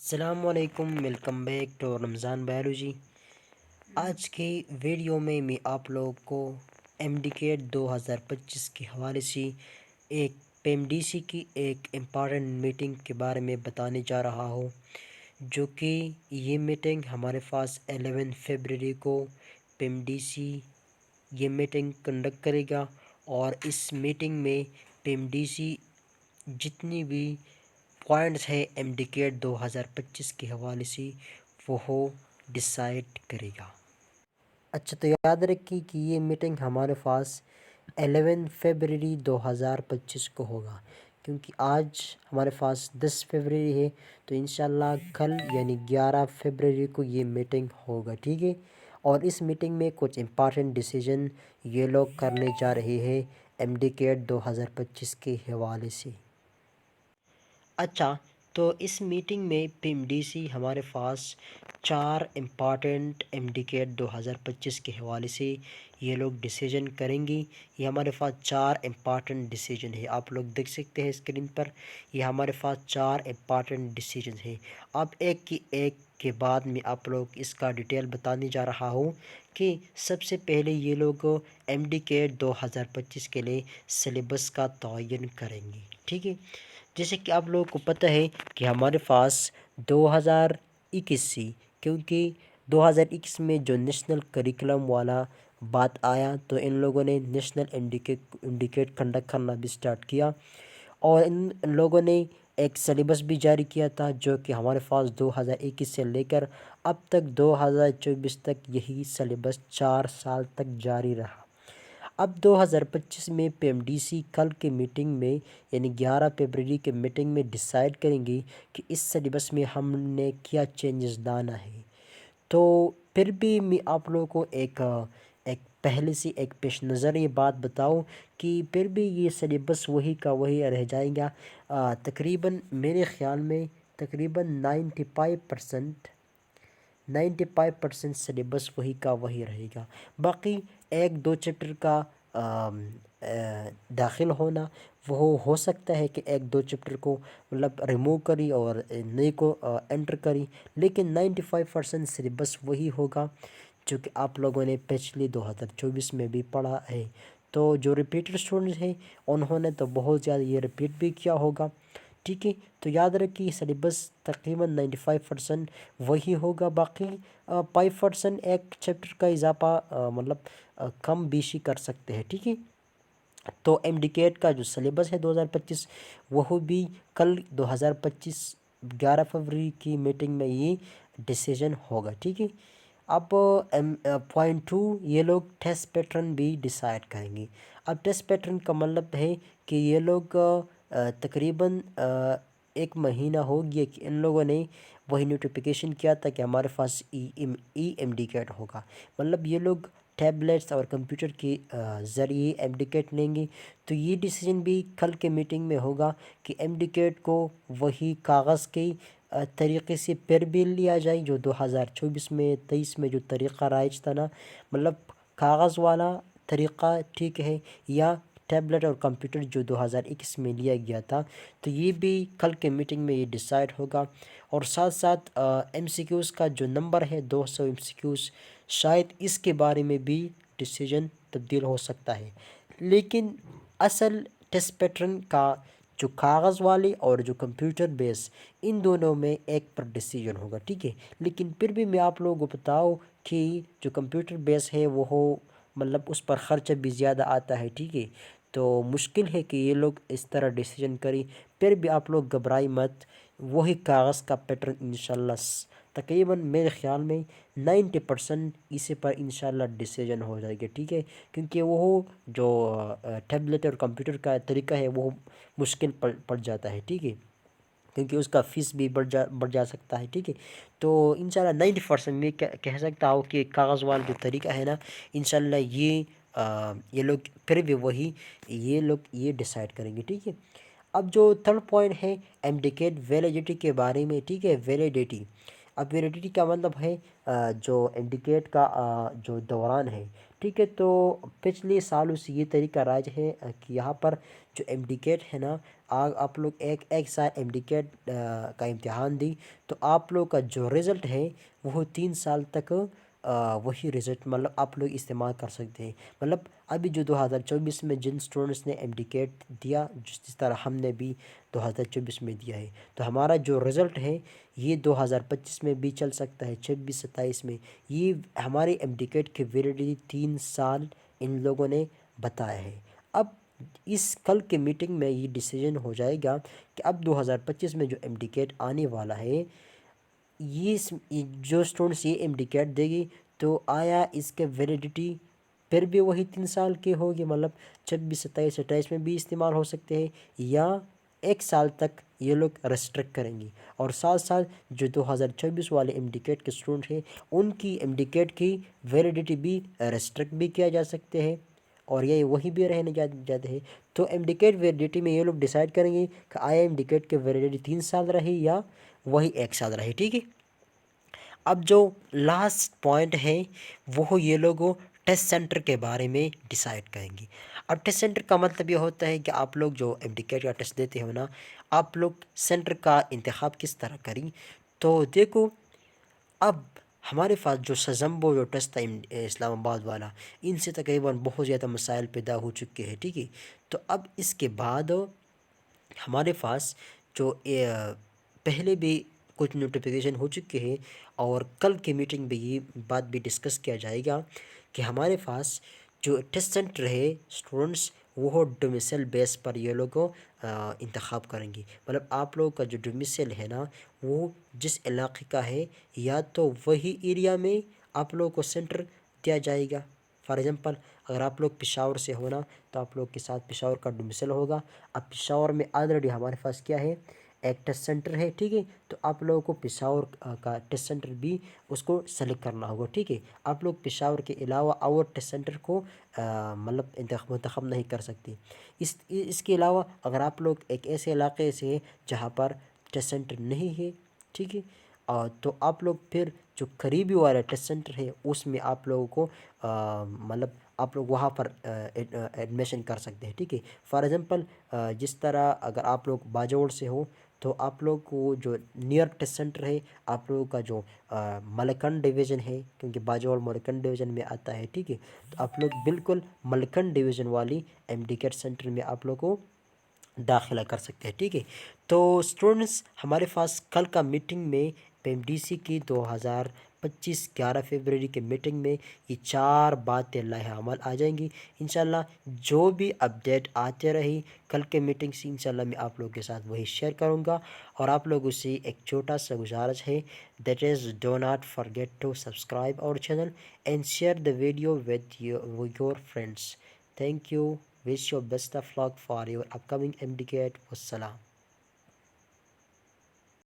السلام علیکم، welcome back to Ramzan biology. آج کی ویڈیو میں آپ لوگوں کو MDCAT 2025 کے حوالے سے ایک PMDC کی ایک امپارٹنٹ میٹنگ کے بارے میں بتانے جا رہا ہوں، جو کہ یہ میٹنگ ہمارے پاس 11 فیبرری کو PMDC یہ میٹنگ کنڈکٹ کرے گا، اور اس میٹنگ میں PMDC جتنی بھی پوائنٹس ہے MDCAT 2025 کے حوالے سے وہ ڈیسائیڈ کرے گا۔ اچھا، تو یاد رکھیں کہ یہ میٹنگ ہمارے پاس 11 فیبرری 2025 کو ہوگا، کیونکہ آج ہمارے پاس 10 فیبرری ہے، تو انشاءاللہ کل یعنی 11 فیبرری کو یہ میٹنگ ہوگا، ٹھیک ہے۔ اور اس میٹنگ میں کچھ امپارٹنٹ ڈیسیجن یہ لوگ کرنے جا رہے ہیں MDCAT 2025 کے حوالے سے۔ اچھا، تو اس میٹنگ میں PMDC ہمارے پاس 4 امپارٹنٹ MDCAT 2025 کے حوالے سے یہ لوگ ڈیسیجن کریں گی۔ یہ ہمارے پاس 4 امپارٹنٹ ڈیسیجن ہے، آپ لوگ دیکھ سکتے ہیں اسکرین پر۔ یہ ہمارے پاس 4 امپارٹنٹ ڈیسیجن ہے۔ اب ایک کے بعد میں آپ لوگ اس کا ڈیٹیل بتانے جا رہا ہوں کہ سب سے پہلے یہ لوگ MDCAT 2025 کے لیے سلیبس کا تعین کریں گے، ٹھیک ہے۔ جیسے کہ آپ لوگوں کو پتہ ہے کہ ہمارے پاس 2021 سے، کیونکہ 2021 میں جو نیشنل کریکلم والا بات آیا، تو ان لوگوں نے نیشنل انڈیکیٹ کنڈکٹ کرنا بھی سٹارٹ کیا، اور ان لوگوں نے ایک سلیبس بھی جاری کیا تھا، جو کہ ہمارے پاس 2021 سے لے کر اب تک 2024 تک یہی سلیبس 4 سال تک جاری رہا۔ اب 2025 میں PMDC کل کے میٹنگ میں یعنی 11 فیبرری کے میٹنگ میں ڈیسائیڈ کریں گی کہ اس سلیبس میں ہم نے کیا چینجز لانا ہے۔ تو پھر بھی میں آپ لوگوں کو ایک پہلے سے ایک پیش نظر یہ بات بتاؤں کہ پھر بھی یہ سلیبس وہی کا وہی رہ جائے گا۔ تقریباً میرے خیال میں تقریباً 95% سلیبس وہی کا وہی رہے گا۔ باقی 1-2 چیپٹر کا داخل ہونا وہ ہو سکتا ہے کہ 1-2 چیپٹر کو مطلب ریموو کری اور نئے کو انٹر کری، لیکن 95% سلیبس وہی ہوگا جو کہ آپ لوگوں نے پچھلی 2024 میں بھی پڑھا ہے۔ تو جو ریپیٹر اسٹوڈنٹس ہیں انہوں نے تو بہت زیادہ یہ ریپیٹ بھی کیا ہوگا، ٹھیک ہے۔ تو یاد رکھیے سلیبس تقریباً 95% وہی ہوگا، باقی 5% ایک چیپٹر کا اضافہ مطلب کم بیشی کر سکتے ہیں، ٹھیک ہے۔ تو MDCAT کا جو سلیبس ہے 2025 وہ بھی کل 2025 11 فروری کی میٹنگ میں یہ ڈیسیجن ہوگا، ٹھیک ہے۔ اب پوائنٹ 2 یہ لوگ ٹیسٹ پیٹرن بھی ڈیسائیڈ کریں گے۔ اب ٹیسٹ پیٹرن کا مطلب ہے کہ یہ لوگ تقریباً 1 مہینہ ہو گیا کہ ان لوگوں نے وہی نوٹیفیکیشن کیا تھا کہ ہمارے پاس MDCAT ہوگا، مطلب یہ لوگ ٹیبلیٹس اور کمپیوٹر کے ذریعے MDCAT لیں گے۔ تو یہ ڈیسیجن بھی کل کے میٹنگ میں ہوگا کہ MDCAT کو وہی کاغذ کے طریقے سے پھر بھی لیا جائے جو 2024 میں 23 میں جو طریقہ رائج تھا نا، مطلب کاغذ والا طریقہ ٹھیک ہے، یا ٹیبلٹ اور کمپیوٹر جو 2021 میں لیا گیا تھا۔ تو یہ بھی کل کے میٹنگ میں یہ ڈیسائیڈ ہوگا، اور ساتھ ساتھ MCQs کا جو نمبر ہے 200 MCQs، شاید اس کے بارے میں بھی ڈیسیجن تبدیل ہو سکتا ہے، لیکن اصل ٹیسٹ پیٹرن کا جو کاغذ والے اور جو کمپیوٹر بیس ان دونوں میں ایک پر ڈیسیجن ہوگا، ٹھیک ہے۔ لیکن پھر بھی میں آپ لوگوں کو بتاؤں کہ جو کمپیوٹر بیس ہے وہ مطلب اس پر خرچہ بھی زیادہ آتا ہے، ٹھیک ہے۔ تو مشکل ہے کہ یہ لوگ اس طرح ڈیسیجن کریں، پھر بھی آپ لوگ گھبرائی مت، وہی کاغذ کا پیٹرن انشاءاللہ تقریباً میرے خیال میں 90% اسی پر انشاءاللہ ڈیسیجن ہو جائے گا، ٹھیک ہے۔ کیونکہ وہ جو ٹیبلٹ اور کمپیوٹر کا طریقہ ہے وہ مشکل پڑ جاتا ہے، ٹھیک ہے، کیونکہ اس کا فیس بھی بڑھ جا سکتا ہے، ٹھیک ہے۔ تو انشاءاللہ 90% میں کہہ سکتا ہوں کہ کاغذ والا جو طریقہ ہے نا، انشاءاللہ یہ لوگ پھر بھی یہ لوگ ڈیسائیڈ کریں گے، ٹھیک ہے۔ اب جو تھرڈ پوائنٹ ہے MDCAT ویلیڈیٹی کے بارے میں، ٹھیک ہے، ویلیڈیٹی۔ اب ویلیڈیٹی کا مطلب ہے جو انڈیکیٹ کا جو دوران ہے، ٹھیک ہے۔ تو پچھلے سالوں سے یہ طریقہ رائج ہے کہ یہاں پر جو انڈیکیٹ ہے نا، آپ لوگ ایک سال انڈیکیٹ کا امتحان دی تو آپ لوگ کا جو رزلٹ ہے وہ 3 سال تک وہی رزلٹ مطلب آپ لوگ استعمال کر سکتے ہیں۔ مطلب ابھی جو 2024 میں جن اسٹوڈنٹس نے انڈیکیٹ دیا، جس طرح ہم نے بھی 2024 میں دیا ہے، تو ہمارا جو رزلٹ ہے یہ 2025 میں بھی چل سکتا ہے، 26 27 میں۔ یہ ہمارے انڈیکیٹ کی ویلیڈیٹی 3 سال ان لوگوں نے بتایا ہے۔ اب اس کل کے میٹنگ میں یہ ڈیسیجن ہو جائے گا کہ اب 2025 میں جو انڈیکیٹ آنے والا ہے، یہ جو اسٹوڈنٹس یہ انڈیکیٹ دے گی تو آیا اس کے ویلیڈیٹی پھر بھی وہی 3 سال کی ہوگی، مطلب 26 27 28 میں بھی استعمال ہو سکتے ہیں، یا 1 سال تک یہ لوگ ریسٹرکٹ کریں گی۔ اور ساتھ ساتھ جو 2024 والے انڈیکیٹ کے اسٹوڈنٹ ہیں ان کی انڈیکیٹ کی ویلیڈیٹی بھی ریسٹرکٹ بھی کیا جا سکتے ہیں، اور یہ وہی بھی رہنے جاتے ہیں۔ تو انڈیکیٹ ویلیڈیٹی میں یہ لوگ ڈیسائیڈ کریں گے کہ آیا انڈیکیٹ کی ویلیڈیٹی 3 سال رہی یا وہی 1 سال رہی، ٹھیک ہے۔ اب جو لاسٹ پوائنٹ ہے وہ یہ لوگوں ٹیسٹ سینٹر کے بارے میں ڈیسائیڈ کریں گے۔ اب ٹیسٹ سینٹر کا مطلب یہ ہوتا ہے کہ آپ لوگ جو انڈیکیٹ کا ٹیسٹ دیتے ہو نا، آپ لوگ سینٹر کا انتخاب کس طرح کریں۔ تو دیکھو، اب ہمارے پاس جو سزمبو جو ٹیسٹ تھا اسلام آباد والا، ان سے تقریباً بہت زیادہ مسائل پیدا ہو چکے ہیں، ٹھیک ہے۔ تو اب اس کے بعد ہمارے پاس جو پہلے بھی کچھ نوٹیفیکیشن ہو چکے ہیں، اور کل کی میٹنگ میں یہ بات بھی ڈسکس کیا جائے گا کہ ہمارے پاس جو ٹیسٹ سینٹر ہے اسٹوڈنٹس وہ ڈومیسل بیس پر یہ لوگوں انتخاب کریں گی۔ مطلب آپ لوگوں کا جو ڈومیسل ہے نا، وہ جس علاقے کا ہے یا تو وہی ایریا میں آپ لوگوں کو سینٹر دیا جائے گا۔ فار ایگزامپل اگر آپ لوگ پشاور سے ہونا تو آپ لوگ کے ساتھ پشاور کا ڈومیسل ہوگا۔ اب پشاور میں آلریڈی ہمارے پاس کیا ہے، ایک ٹیسٹ سینٹر ہے، ٹھیک ہے۔ تو آپ لوگوں کو پشاور کا ٹیسٹ سینٹر بھی اس کو سلیکٹ کرنا ہوگا، ٹھیک ہے۔ آپ لوگ پشاور کے علاوہ اور ٹیسٹ سینٹر کو مطلب منتخب نہیں کر سکتے۔ اس کے علاوہ اگر آپ لوگ ایک ایسے علاقے سے جہاں پر ٹیسٹ سینٹر نہیں ہے، ٹھیک ہے، تو آپ لوگ پھر جو قریبی والا ٹیسٹ سینٹر ہے اس میں آپ لوگوں کو مطلب آپ لوگ وہاں پر ایڈمیشن کر سکتے ہیں، ٹھیک ہے۔ فار ایگزامپل جس طرح اگر آپ لوگ باجوڑ سے ہو تو آپ لوگ کو جو نیئر ٹیسٹ سینٹر ہے آپ لوگوں کا جو ملکن ڈویژن ہے، کیونکہ باجوڑ ملکن ڈویژن میں آتا ہے، ٹھیک ہے، تو آپ لوگ بالکل ملکن ڈویژن والی انڈیکیٹ سینٹر میں آپ لوگ کو داخلہ کر سکتے ہیں، ٹھیک ہے۔ تو اسٹوڈنٹس ہمارے پاس کل کا میٹنگ میں پی ایم ڈی سی کی 2025 11 فروری کے میٹنگ میں یہ 4 باتیں لائحہ عمل آ جائیں گی انشاءاللہ۔ جو بھی اپڈیٹ آتے رہی کل کے میٹنگ سے انشاءاللہ میں آپ لوگوں کے ساتھ وہی شیئر کروں گا، اور آپ لوگوں سے ایک چھوٹا سا گزارش ہے، that is do not forget to subscribe our channel and share the video with your friends. Thank you, wish you best of luck for your upcoming MDCAT. Wassalam.